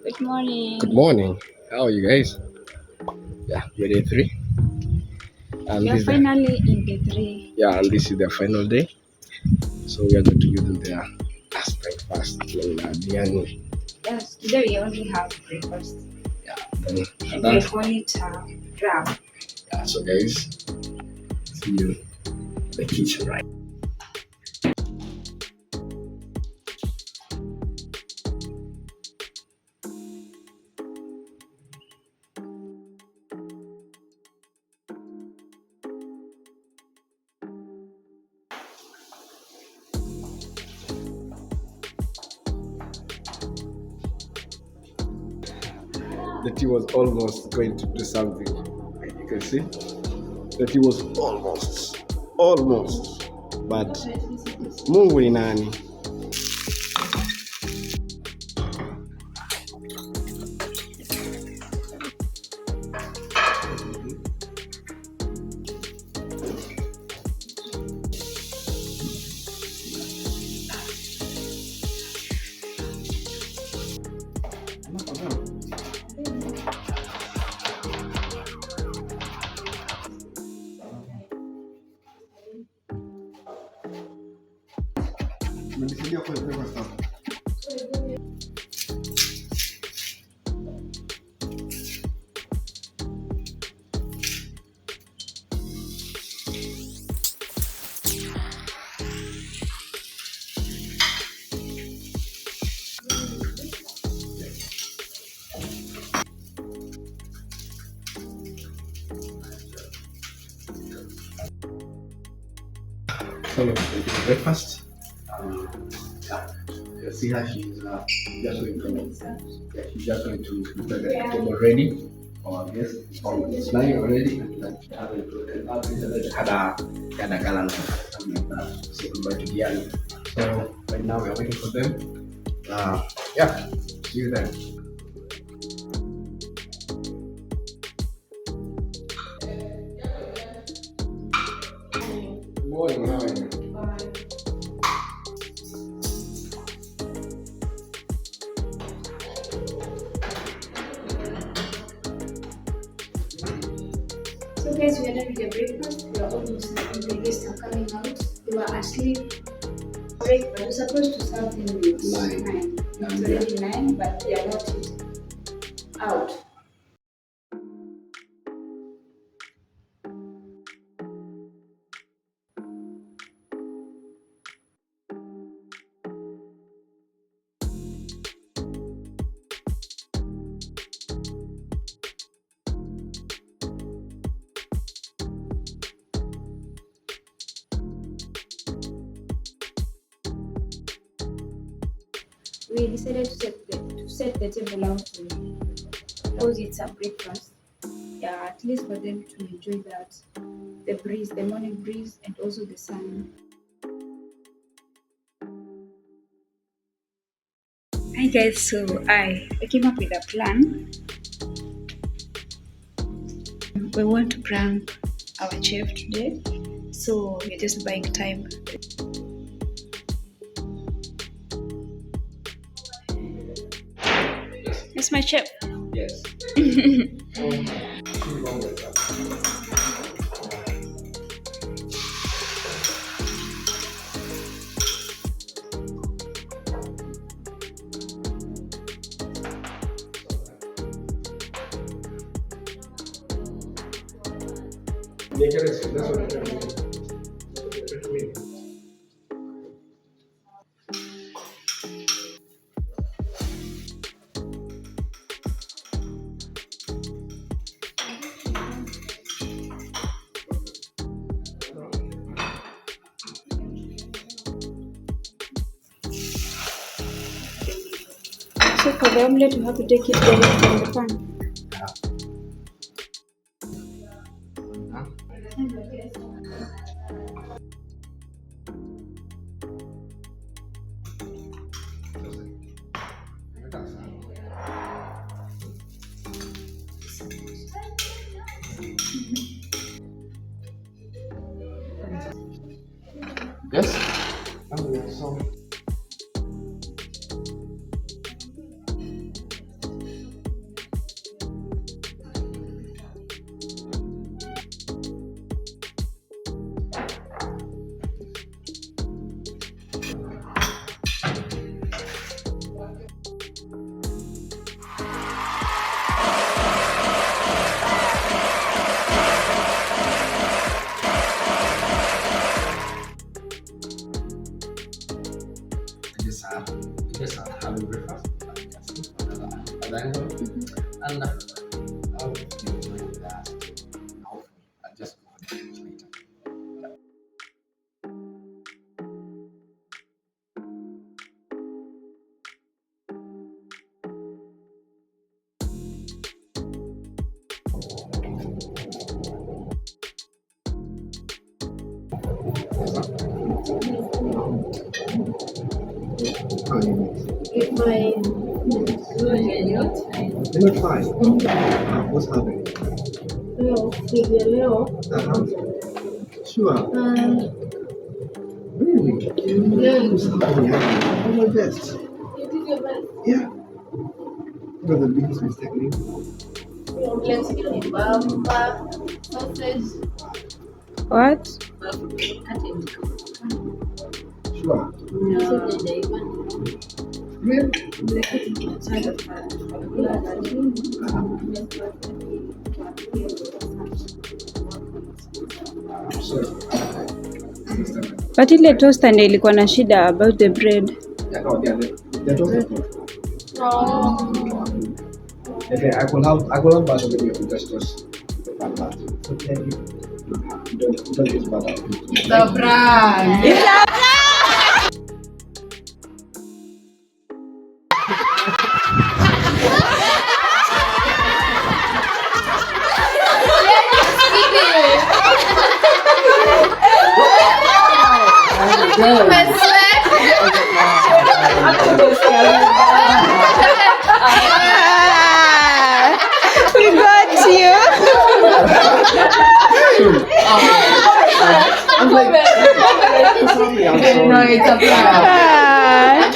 Good morning. Good morning. How are you guys? Yeah, we're day three, and We are this is the finally in day three. and this is the final day. So we are going to give them their last breakfast in Diani. Yes, today we only have breakfast. Yeah, then And we that's call it ram. yeah. So guys, see you in the kitchen, right? The tea was almost going to do something. You can see the tea was almost, but Mungu ni nani? Umenisaidia kwa breakfast. So breakfast. Yeah. See how she's just going to she's just going to prepare the table ready. Or yes, it's lying already. And like had a gallon something like that. So we're going to be so right now we're waiting for them. Yeah, see you then. Morning, how are you? So guys, we are done with the breakfast. We are almost done. The guests are coming out. They were asleep. Breakfast. We're supposed to serve them with 9. It's already 9, but they are not yet out. We decided to set the table out because it's a breakfast. Yeah, at least for them to enjoy that, the breeze, the morning breeze, and also the sun. Hi guys, so I came up with a plan. We want to prank our chef today, so we're just buying time. It's my chef. Yes. That's what I mean. So for the omelette, we have to take it direct from the pan. Yes. So And I'll be doing that. Hopefully, I'll just go on later. If my You're not fine. What's happening? Leo, Sure. Really? What's happening? I'm my best. you did your best. Yeah. What are the biggest mistake? Let's get it. Sausage. What? Sure. Really? Sorry. But ile toaster ndio ilikuwa na shida about the bread. Yeah, no, they're talking. Okay, I could have butter with you just like that. Okay, don't use butter. We got you. I'm like, sorry, I'm sorry. No, it's a plan.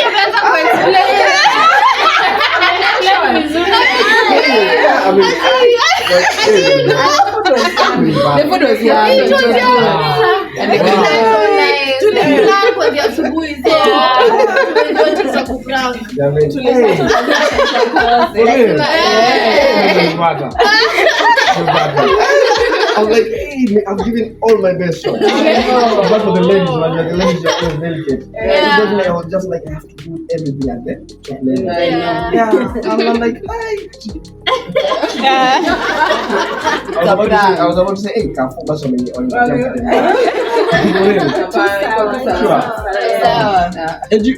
Yeah, I mean, The food was young. It was young. And the Wow. I'm like, hey, I'm giving all my best shot. But for the ladies, man, the ladies are always delicate. I was just like, I have to do everything at the top level. Yeah, I'm like, hey. I was about to say, hey, can't focus on me on and you.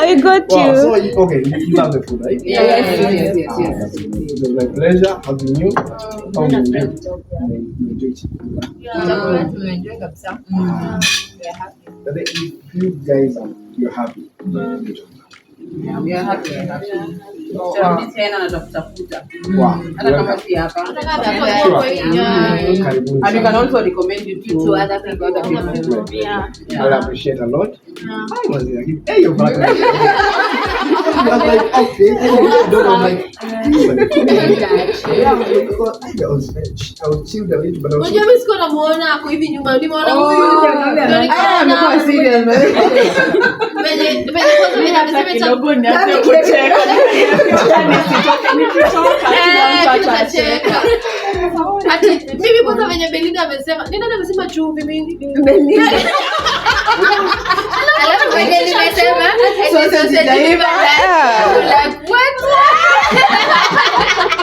We got Wow, you. so okay, you love the food, right? Yes. It was my pleasure having you. How you enjoy it? But if you guys you're happy, We are happy. Wow. wow. Hata kama si hapa. Karibuni And you can sana. also recommend it to other people. I appreciate a lot. I was like, hey, you're back. I was like, okay. I'm like, yeah, I was chilled a little, but I was Unajua mimi siko namuona ako hivi nyuma, nimeona huyu. I'm serious. Mimi kwanza venye Belinda amesema, nani amesema chumvi mingi? Alafu venye nimesema sausage imeiva. Like what?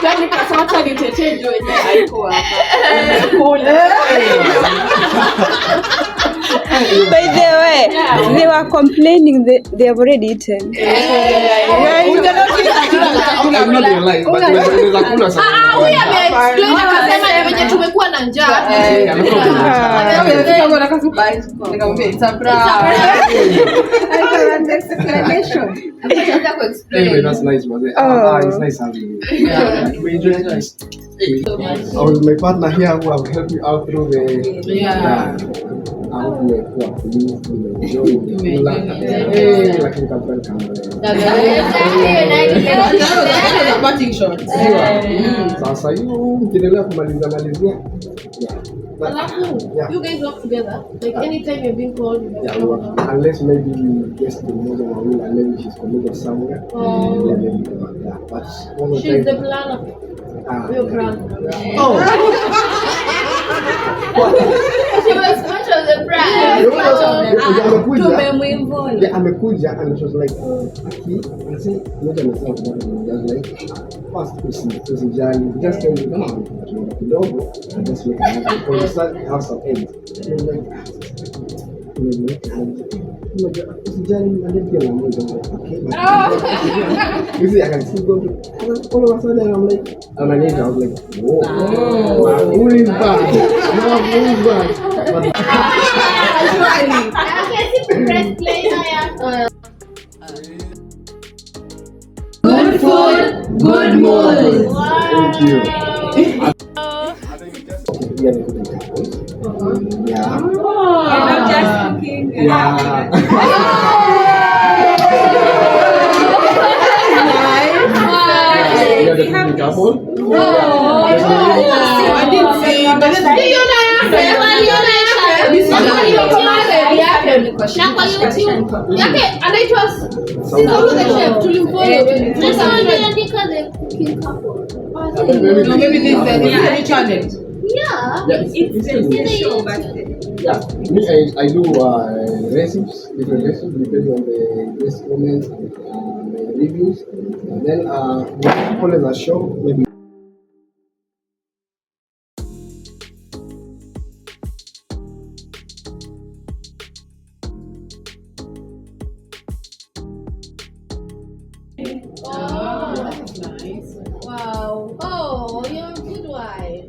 Kwani kasema hata nitetee ndio yenyewe haikuwa hapa. By the way, they were complaining they have already eaten. I'm not gonna lie, but there's a cooler side. Huyu ameexplain akasema ni venye tumekuwa na njaa. Nikamwambia it's a prank. Anyway, that's nice, man. It's nice having you. We enjoy it. Nice. Hey, I was with my partner here who have helped me out through the. I hope you are lakini kapani kama sasa hiyo ukiendelea kumalizia You guys work together? Like anytime you're being called? unless maybe guest mmoja wawili and maybe she's committed somewhere maybe but She's the planner. Your plan. oh She was much of the amekuja and it was like usijali just tell me kama kidogo and just make another because you start have some eggs usijali ndio na moja okay you see I can still go to all of a sudden I'm like I was like whoa who is that who is that Good food, good mood. Thank you. Yeah. Not just cooking. You're the cooking couple. I didn't see, but it's anaitwa Saulothechef tulimfollow. No, maybe this is a new channel. It's a show, but Yeah, me, I do recipes, different recipes depending on the best comments and the reviews. And then we call it a show, maybe. Oh, that's nice. Wow. Oh, you're a good wife.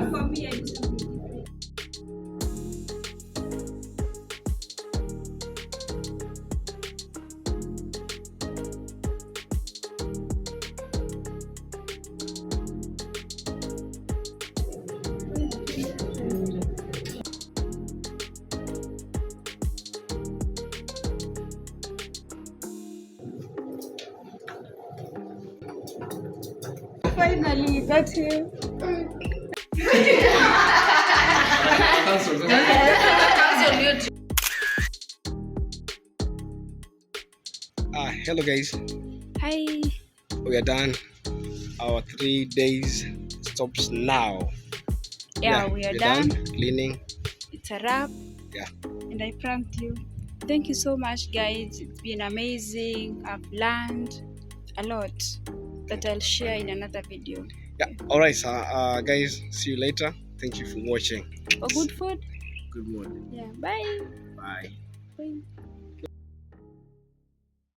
for me, I just finally got him. Hello guys, Hi. we are done. Our 3 days stops now. Yeah, we are done. Cleaning. It's a wrap. Yeah. And I pranked you. Thank you so much, guys. It's been amazing. I've learned a lot that I'll share in another video. Yeah. All right, guys. See you later. Thank you for watching. For good food. Good morning. Yeah. Bye. Bye. Bye.